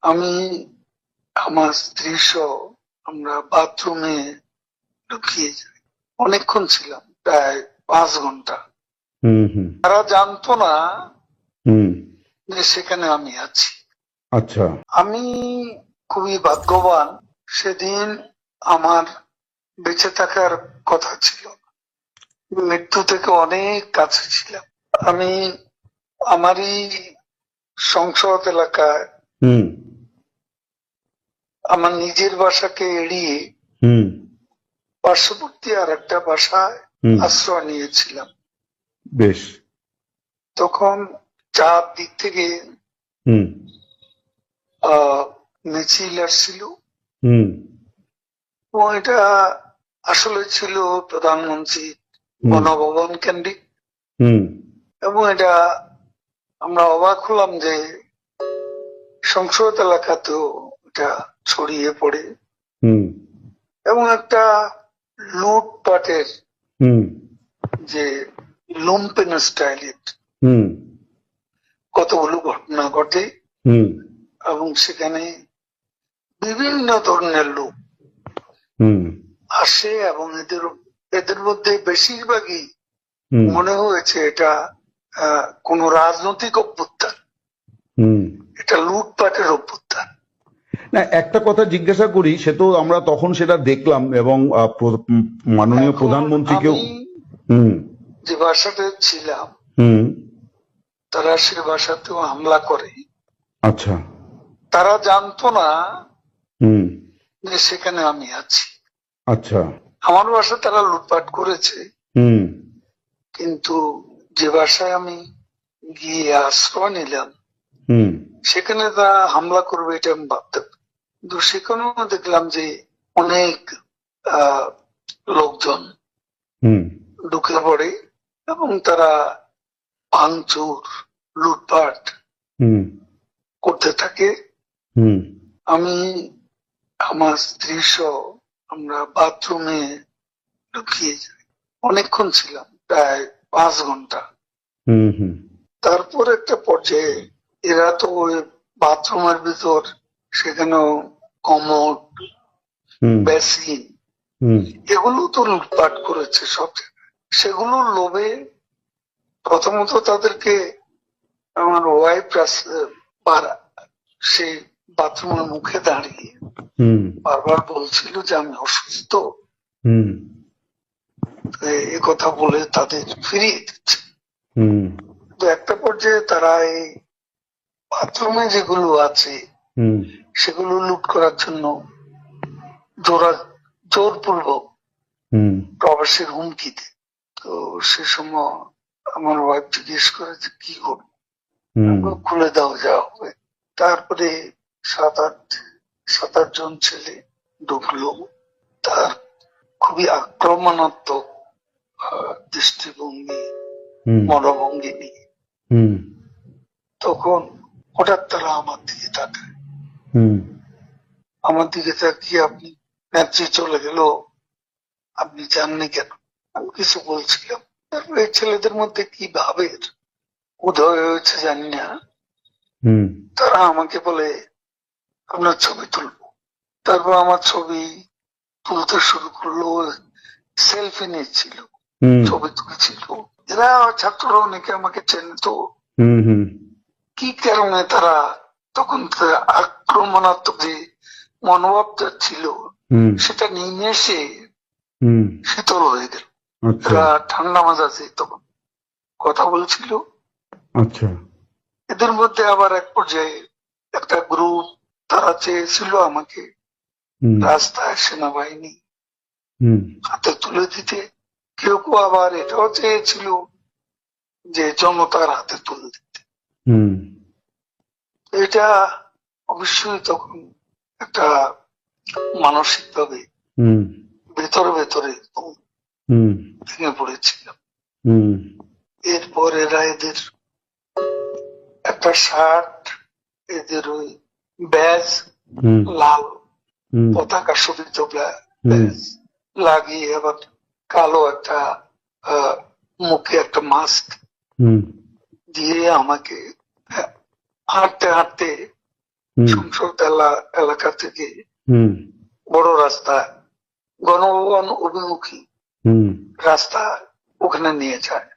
আমি আমার স্ত্রী সহ আমরা বাথরুমে ঢুকিয়ে যাই। অনেকক্ষণ ছিলাম, প্রায় 5 ঘন্টা। তারা জানতো না যে সেখানে আমি আছি। আচ্ছা। আমি খুবই ভাগ্যবান, সেদিন আমার বেঁচে থাকার কথা ছিল, মৃত্যু থেকে অনেক কাছে ছিলাম। আমি আমারই সংসদ এলাকায় আমার নিজের বাসাকে এড়িয়ে পার্শ্ববর্তী আর একটা বাসায় আশ্রয় নিয়েছিলাম। বেশ। তখন চারদিক থেকে মিছিল আসছিল এবং এটা আসলে ছিল প্রধানমন্ত্রী গণভবন কেন্দ্রিক, এবং এটা আমরা অবাক হলাম যে সংসদ এলাকাতেও এটা ছড়িয়ে পড়ে এবং একটা লুটপাটের যে লুম্পেন স্টাইলের কতগুলো ঘটনা ঘটে এবং সেখানে বিভিন্ন ধরনের লোক আসে এবং এদের মধ্যে বেশিরভাগই মনে হয়েছে এটা কোন রাজনৈতিক অভ্যুত্থান, এটা লুটপাটের অভ্যুত্থান। না, একটা কথা জিজ্ঞাসা করি, সে তো আমরা তখন সেটা দেখলাম এবং মাননীয় প্রধানমন্ত্রীকেও যে বাসাতে ছিলাম তারা সে বাসাতেও হামলা করে। আচ্ছা। তারা জানতো না যে সেখানে আমি আছি। আচ্ছা। আমার বাসা তারা লুটপাট করেছে, কিন্তু যে বাসায় আমি গিয়ে আশ্রয় নিলাম সেখানে তারা হামলা করবে এটা আমি ভাবতাম। কিন্তু সেখানেও দেখলাম যে অনেক লোকজন ঢুকে পড়ে এবং তারা ভাঙচুর লুটপাট করতে থাকে। আমি আমার স্ত্রী সহ আমরা বাথরুমে ঢুকিয়ে যাই। অনেকক্ষণ ছিলাম, প্রায় 5 ঘন্টা। তারপর একটা পর্যায়ে এরা তো ওই বাথরুমের ভিতর সেখানেও কমোড, বেসিন এগুলো তো লুটপাট করেছে সব জায়গায়। সেগুলোর লোভে প্রথমত তাদেরকে আমার ওয়াইফ সেই বাথরুমের মুখে দাঁড়িয়ে বারবার বলছিল যে আমি অসুস্থ, এ কথা বলে তাদের ফিরিয়ে দিচ্ছে। তো একটা পর্যায়ে তারা এই বাথরুমে যেগুলো আছে সেগুলো লুট করার জন্য জোরপূর্বক প্রবাসের হুমকি দেয়। তো সে সময় আমার ওয়াইফ জিজ্ঞেস করে যে কি করবো, খুলে দাও যা হবে। তারপরে 7-8 জন ছেলে ঢুকলো, তার খুবই আক্রমণাত্মক দৃষ্টিভঙ্গি মনোভঙ্গি নিয়ে। তখন হঠাৎ তারা আমার দিকে তাকায়, আমার দিকে তাকিয়ে আপনি নেত্রী চলে গেল, আপনি জাননি কেন? আমি কিছু বলছিলাম। তারপরে এই ছেলেদের মধ্যে কি ভাবের উদয় হয়েছে জানি না, তারা আমাকে বলে আপনার ছবি তুলবো। তারপর আমার ছবি তুলতে শুরু করলো, সেলফি নিচ্ছিল, ছবি তুলছিল। এরা ছাত্ররা অনেকে আমাকে চেনত। কি কারণে তারা তখন আক্রমণাত্মক যে মনোভাবটা ছিল সেটা নিয়ে এসে শীতল হয়ে গেল। এরা ঠান্ডা মাজাজে তখন কথা বলছিল। আচ্ছা। এদের মধ্যে আবার এক পর্যায়ে একটা গ্রুপ তারা চেয়েছিল আমাকে রাস্তায় সেনাবাহিনী হাতে তুলে দিতে। কেউ কেউ আবার এটাও চেয়েছিল যে জনতার হাতে তুলে দিতে। এটা অবশ্যই তখন একটা মানসিক ভাবে ভেতরে ভেতরে ভেঙে পড়েছিলাম। এরপর এরা এদের একটা শার্ট, এদের ওই ব্যাজ, লাল পতাকা শোভিত ব্যাজ লাগিয়ে আবার কালো একটা মুখে একটা মাস্ক দিয়ে আমাকে হাঁটতে হাঁটতে হুম সংসদ এলাকা থেকে হুম বড় রাস্তা, গণভবন অভিমুখী হুম রাস্তা ওখানে নিয়ে যায়।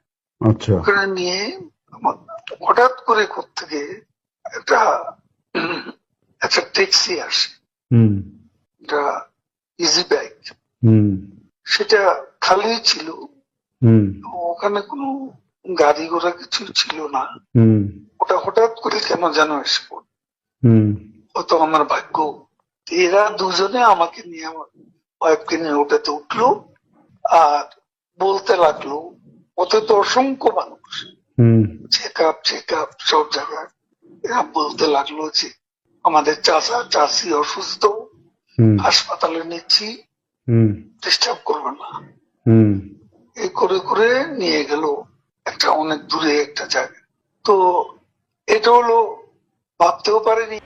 আচ্ছা ওখানে নিয়ে হঠাৎ করে থেকে একটা একটা ট্যাক্সি আসে, হুম একটা ইজি বাইক, হুম সেটা খালি ছিল। হুম ওখানে কোনো গাড়ি ঘোড়া কিছু ছিল না। হুম ওটা হঠাৎ করে কেন যেন এসে পড়ল। হুম হয়তো আমার ভাগ্য। এরা দুজনে আমাকে নিয়ে, আমার ওয়াইফকে নিয়ে ওটাতে উঠলো আর বলতে লাগলো, ওতে তো অসংখ্য মানুষ, হুম চেক আপ সব জায়গায়। এরা বলতে লাগলো যে আমাদের চাচা চাচি অসুস্থ, হুম হাসপাতালে নিচ্ছি, হুম ডিস্টার্ব করবে না। হুম এই করে করে নিয়ে গেল একটা অনেক দূরে একটা জায়গা। তো এটা হলো, ভাবতেও পারিনি